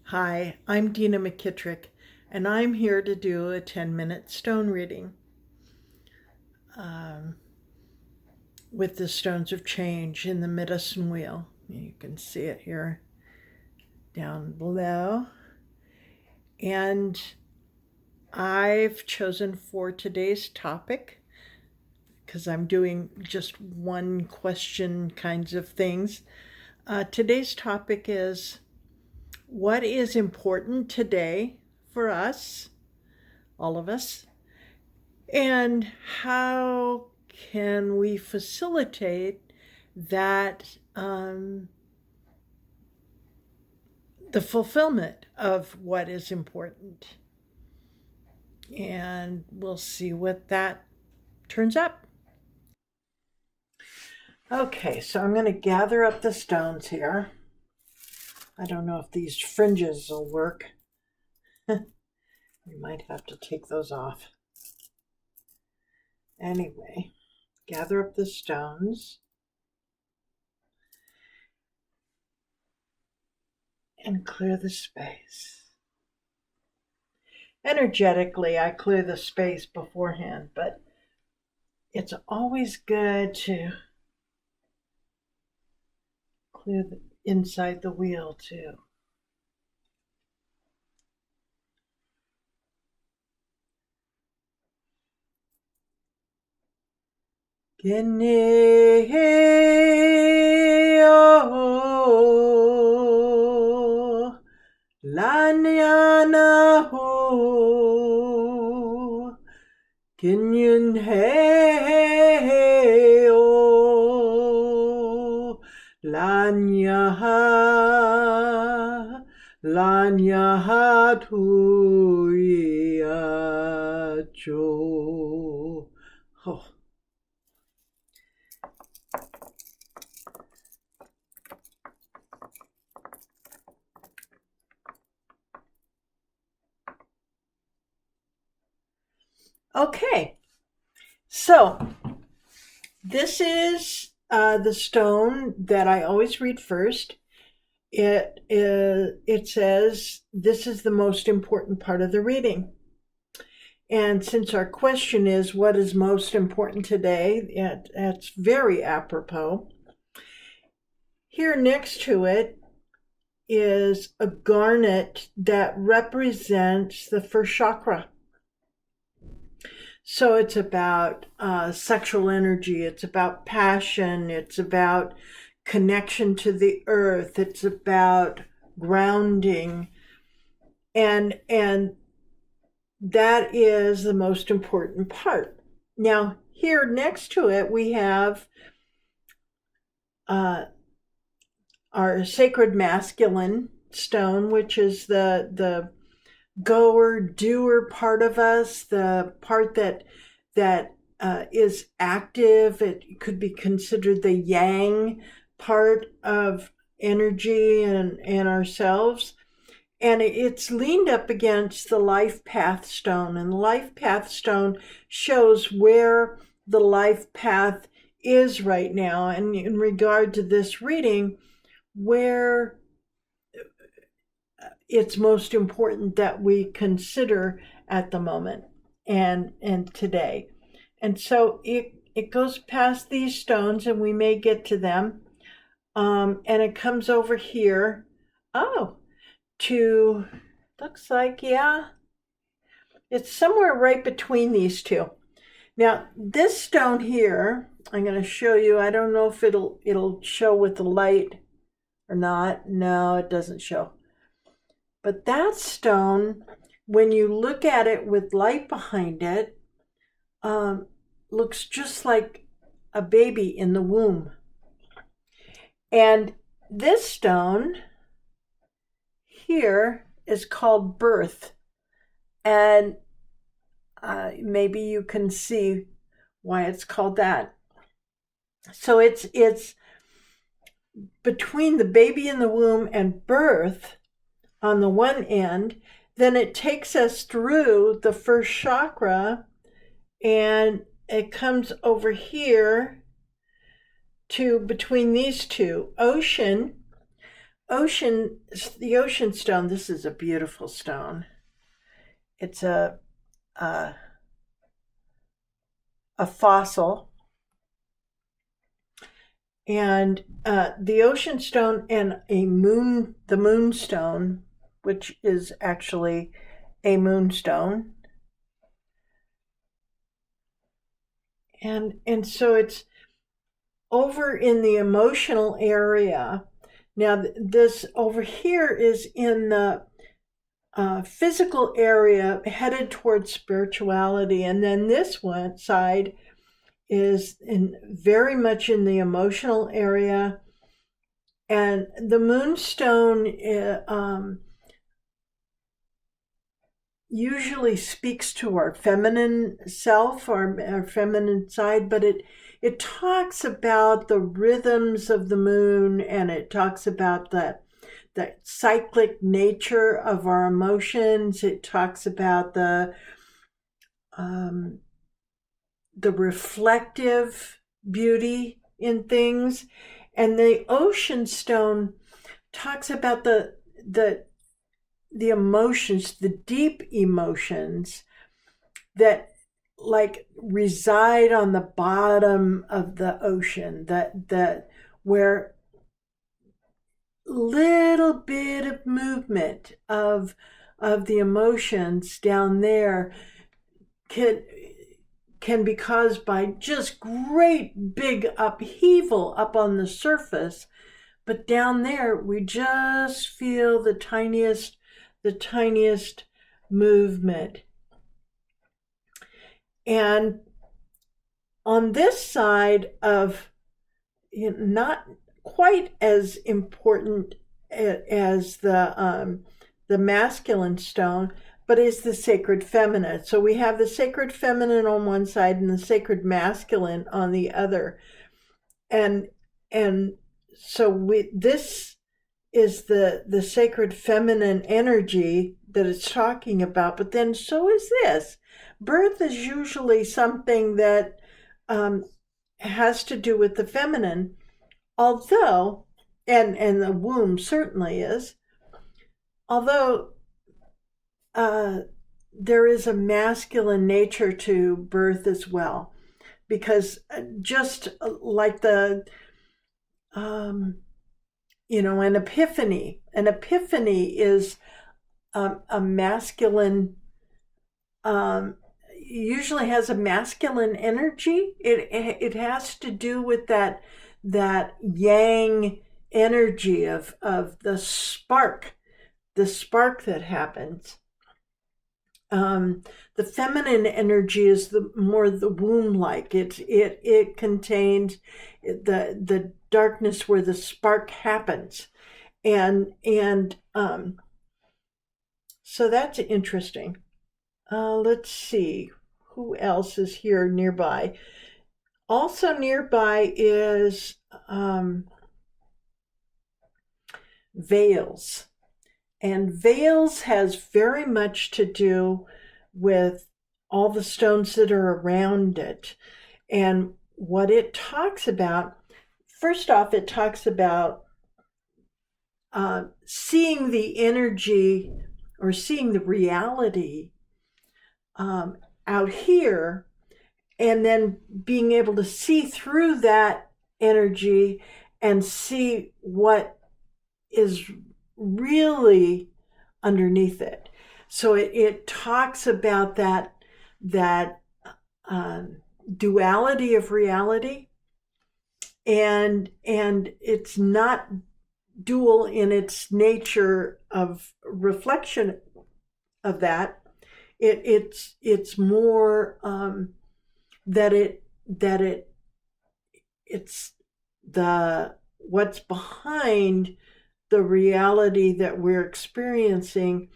Hi, I'm Dina McKittrick, and I'm here to do a 10-minute stone reading um, with the stones of change in the medicine wheel. You can see it here down below. And I've chosen for today's topic, because I'm doing just one question kinds of things. Today's topic is what is important today for us, all of us, and how can we facilitate that the fulfillment of what is important? And we'll see what that turns up. Okay, so I'm going to gather up the stones here. I don't know if these fringes will work. We might have to take those off. Anyway, gather up the stones and clear the space. Energetically, I clear the space beforehand, but it's always good to clear the inside the wheel too. Kineo Lanyana ho Kinyon heo Lanyaha Lanyaha tuyacho. Oh. Okay, so this is the stone that I always read first. It says this is the most important part of the reading. And since our question is what is most important today, that's very apropos. Here next to it is a garnet that represents the first chakra. So it's about sexual energy, it's about passion, it's about connection to the earth, it's about grounding, and that is the most important part. Now, here next to it, we have our sacred masculine stone, which is the goer, doer part of us, the part that is active. It could be considered the yang part of energy and ourselves. And it's leaned up against the life path stone. And the life path stone shows where the life path is right now. And in regard to this reading, where it's most important that we consider at the moment and today. And so it goes past these stones, and we may get to them. And it comes over here. To, looks like, yeah, it's somewhere right between these two. Now, this stone here, I'm going to show you. I don't know if it'll show with the light or not. No, it doesn't show. But that stone, when you look at it with light behind it, looks just like a baby in the womb. And this stone here is called birth. And maybe you can see why it's called that. So it's between the baby in the womb and birth on the one end, then it takes us through the first chakra, and it comes over here to between these two. Ocean ocean, the ocean stone, this is a beautiful stone. It's a, a fossil. And the ocean stone and the moonstone, which is actually a moonstone. And so it's over in the emotional area. Now, this over here is in the physical area headed towards spirituality. And then this one side is very much in the emotional area. And the moonstone usually speaks to our feminine self, our feminine side, but it talks about the rhythms of the moon, and it talks about the cyclic nature of our emotions. It talks about the reflective beauty in things. And the ocean stone talks about the emotions, the deep emotions that like reside on the bottom of the ocean, that where little bit of movement of the emotions down there can be caused by just great big upheaval up on the surface, but down there we just feel the tiniest movement. And on this side of, not quite as important as the masculine stone, but is the sacred feminine. So we have the sacred feminine on one side and the sacred masculine on the other. And so this is the sacred feminine energy that it's talking about, but then so is this. Birth is usually something that has to do with the feminine, although, and the womb certainly is, although there is a masculine nature to birth as well, because just like the an epiphany is a masculine, usually has a masculine energy. It has to do with that yang energy of the spark that happens. The feminine energy is more the womb-like. It contains the darkness where the spark happens, and so that's interesting. Let's see who else is here nearby. Also nearby is veils. And veils has very much to do with all the stones that are around it. And what it talks about, first off, it talks about seeing the energy or seeing the reality out here, and then being able to see through that energy and see what is really underneath it. So it talks about that duality of reality, and it's not dual in its nature of reflection of that. It's more that it's the what's behind the reality that we're experiencing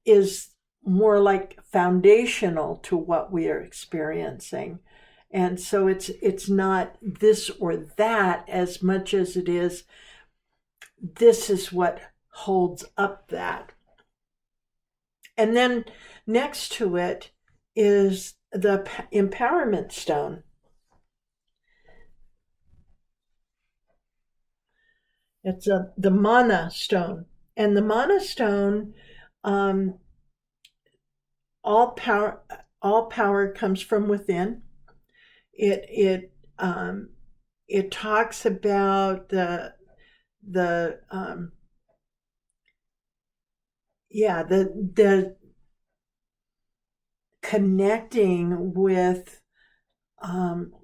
is more like foundational to what we are experiencing. And so it's not this or that as much as it is this is what holds up that. And then next to it is the empowerment stone. It's the mana stone. And the mana stone, um, all power comes from within. It talks about the the connecting with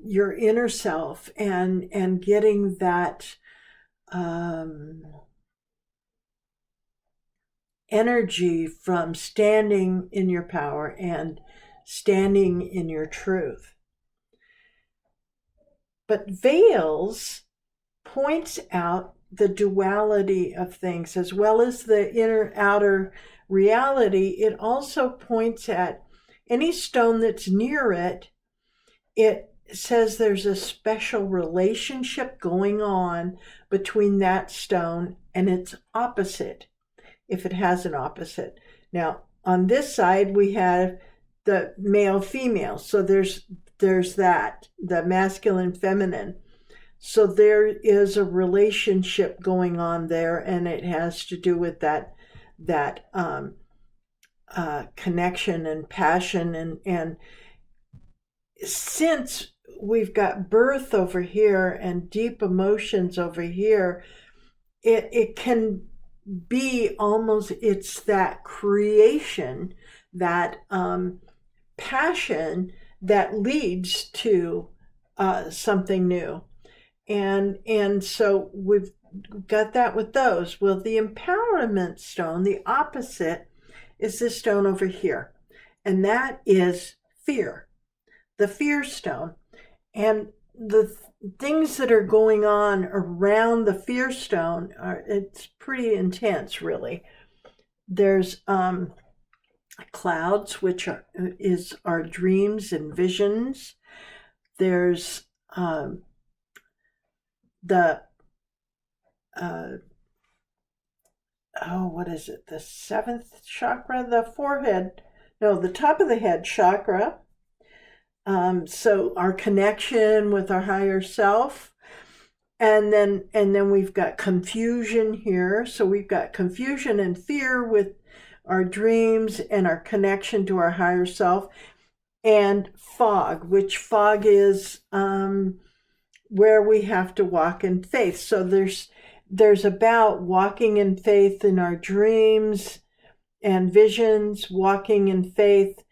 your inner self and getting that um, energy from standing in your power and standing in your truth. But Veils points out the duality of things as well as the inner outer reality. It also points at any stone that's near it. It says there's a special relationship going on between that stone and its opposite, if it has an opposite. Now, on this side, we have the male female. So there's that, the masculine feminine. So there is a relationship going on there, and it has to do with that connection and passion. And since we've got birth over here and deep emotions over here, it can be almost, it's that creation, that passion that leads to something new. And so we've got that with those. Well, the empowerment stone, the opposite, is this stone over here. And that is fear, the fear stone. And the things that are going on around the fear stone it's pretty intense, really. There's clouds, which is our dreams and visions. There's the what is it? The seventh chakra, the forehead. No, the top of the head chakra. So our connection with our higher self. And then we've got confusion here. So we've got confusion and fear with our dreams and our connection to our higher self. And fog, which fog is where we have to walk in faith. So there's about walking in faith in our dreams and visions, walking in faith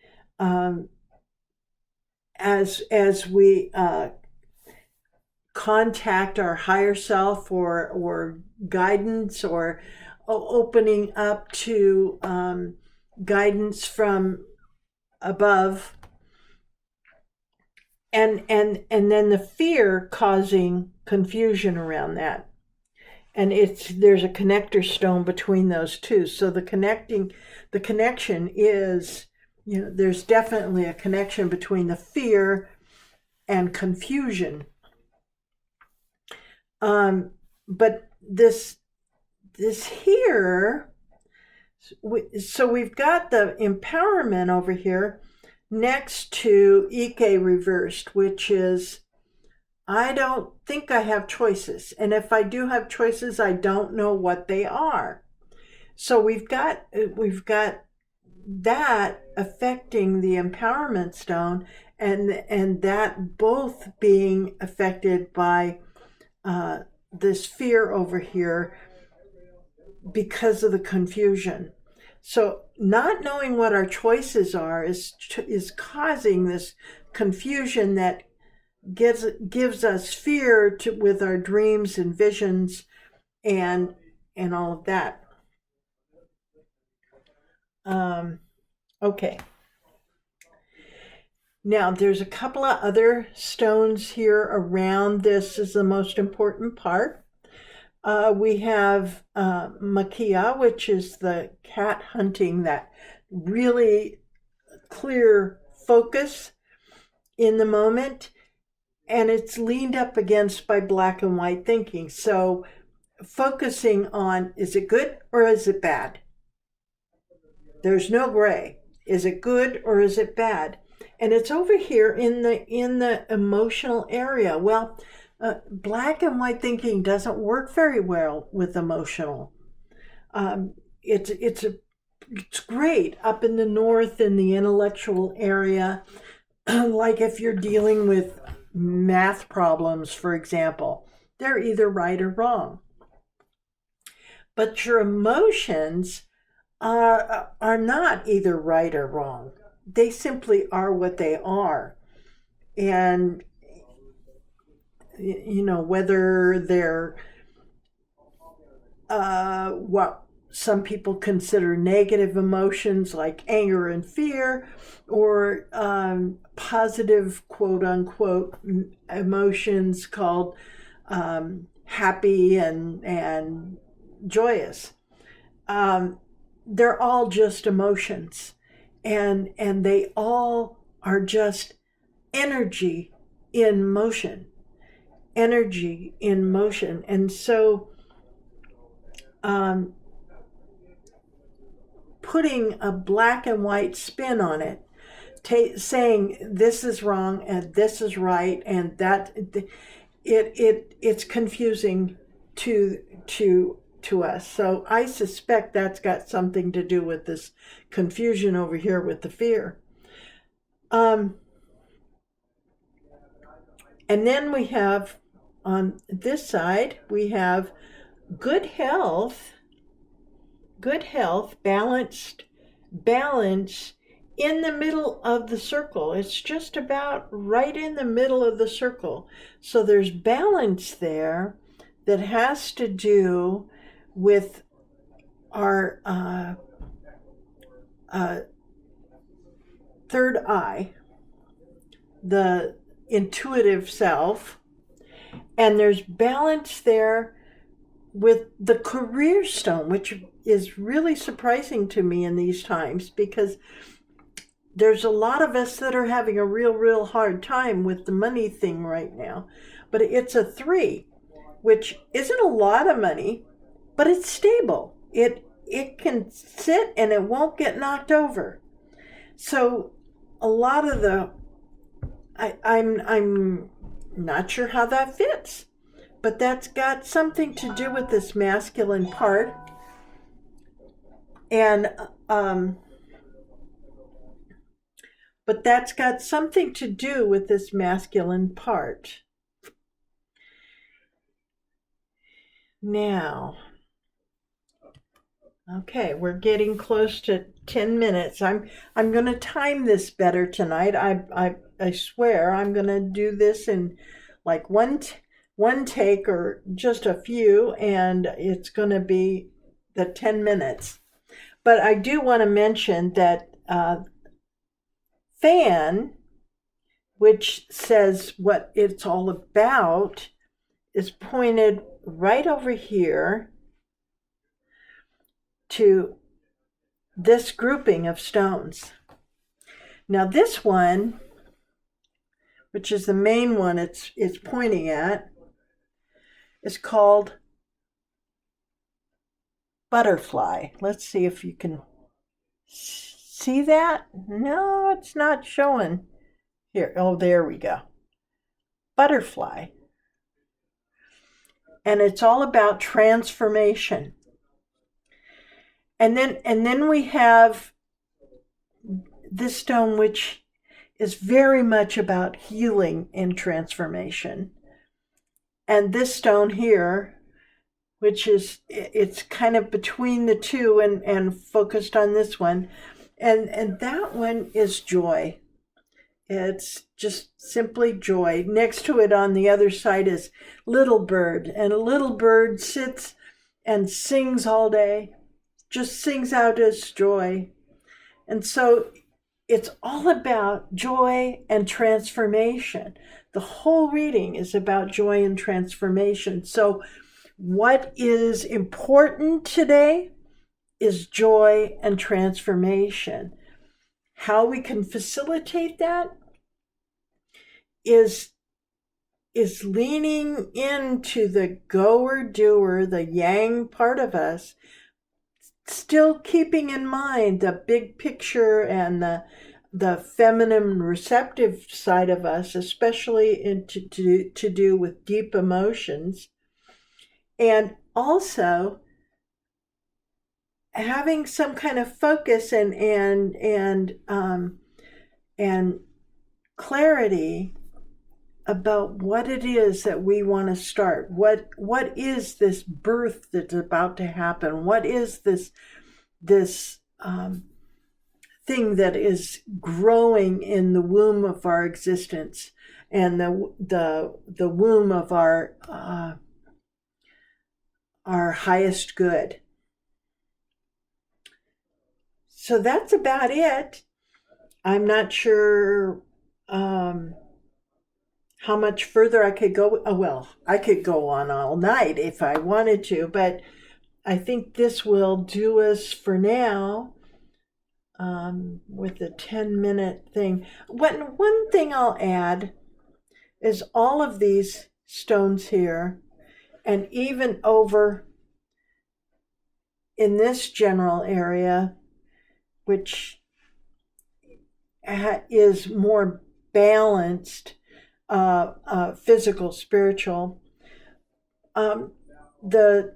as we contact our higher self or guidance, or opening up to guidance from above. And then the fear causing confusion around that. And there's a connector stone between those two. So the connection is, there's definitely a connection between the fear and confusion. But this here, so we've got the empowerment over here next to Ike reversed, which is, I don't think I have choices. And if I do have choices, I don't know what they are. So we've got that affecting the empowerment stone, and that both being affected by this fear over here because of the confusion. So not knowing what our choices are is causing this confusion that gives us fear with our dreams and visions and all of that. Okay. Now there's a couple of other stones here around. This is the most important part. We have Makia, which is the cat hunting, that really clear focus in the moment, and it's leaned up against by black and white thinking. So focusing on, is it good or is it bad? There's no gray. Is it good or is it bad? And it's over here in the emotional area. Well, Black and white thinking doesn't work very well with emotional. Um, it's great up in the north in the intellectual area, like if you're dealing with math problems, for example, they're either right or wrong. But your emotions are not either right or wrong. They simply are what they are. And, whether they're what some people consider negative emotions like anger and fear, or positive, quote unquote, emotions called happy and joyous. They're all just emotions, and they all are just energy in motion. Energy in motion. And so putting a black and white spin on it, saying this is wrong and this is right, and that it's confusing to us. So I suspect that's got something to do with this confusion over here with the fear. And then we have on this side, we have good health, balance in the middle of the circle. It's just about right in the middle of the circle. So there's balance there that has to do with our third eye, the intuitive self, and there's balance there with the career stone, which is really surprising to me in these times, because there's a lot of us that are having a real hard time with the money thing right now. But it's a 3, which isn't a lot of money, but it's stable. It can sit and it won't get knocked over. So a lot of the I'm not sure how that fits, but that's got something to do with this masculine part. And but that's got something to do with this masculine part. Now, okay, we're getting close to 10 minutes. I'm going to time this better tonight. I swear I'm going to do this in like one take or just a few, and it's going to be the 10 minutes. But I do want to mention that fan, which says what it's all about, is pointed right over here to this grouping of stones. Now this one, which is the main one it's pointing at, is called butterfly. Let's see if you can see that. No, it's not showing here. Oh, there we go. Butterfly. And it's all about transformation. And then we have this stone, which is very much about healing and transformation. And this stone here, which is, it's kind of between the two and focused on this one. And that one is joy. It's just simply joy. Next to it on the other side is little bird. And a little bird sits and sings all day, just sings out its joy. And so it's all about joy and transformation. The whole reading is about joy and transformation. So what is important today is joy and transformation. How we can facilitate that is leaning into the goer doer, the yang part of us, still keeping in mind the big picture and the the feminine receptive side of us, especially to do with deep emotions, and also having some kind of focus and clarity about what it is that we want to start. What is this birth that's about to happen? What is this thing that is growing in the womb of our existence and the womb of our highest good? So that's about it. I'm not sure how much further I could go. Oh, well, I could go on all night if I wanted to, but I think this will do us for now with the 10-minute thing. One thing I'll add is all of these stones here, and even over in this general area, which is more balanced, physical, spiritual. The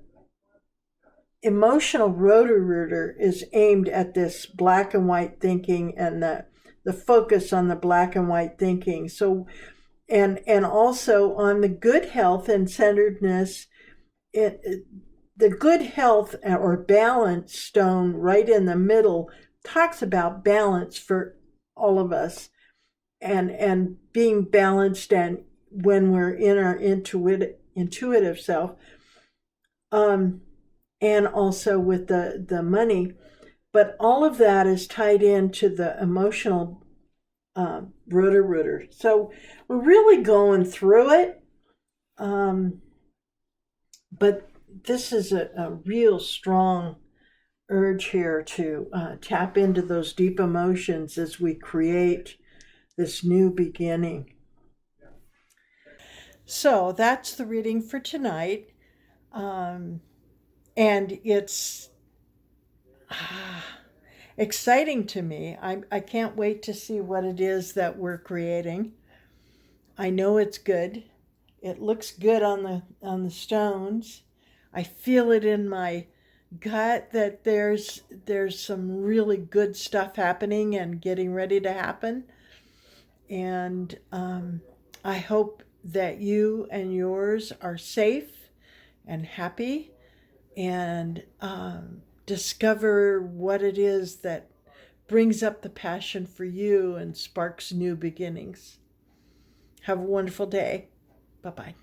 emotional rotor-rooter is aimed at this black and white thinking and the focus on the black and white thinking. So, and also on the good health and centeredness, the good health or balance stone right in the middle talks about balance for all of us, and being balanced, and when we're in our intuitive self, and also with the money. But all of that is tied into the emotional rotor. So we're really going through it, but this is a real strong urge here to tap into those deep emotions as we create this new beginning. So that's the reading for tonight. And it's exciting to me. I can't wait to see what it is that we're creating. I know it's good. It looks good on the stones. I feel it in my gut that there's some really good stuff happening and getting ready to happen. And I hope that you and yours are safe and happy, and discover what it is that brings up the passion for you and sparks new beginnings. Have a wonderful day. Bye-bye.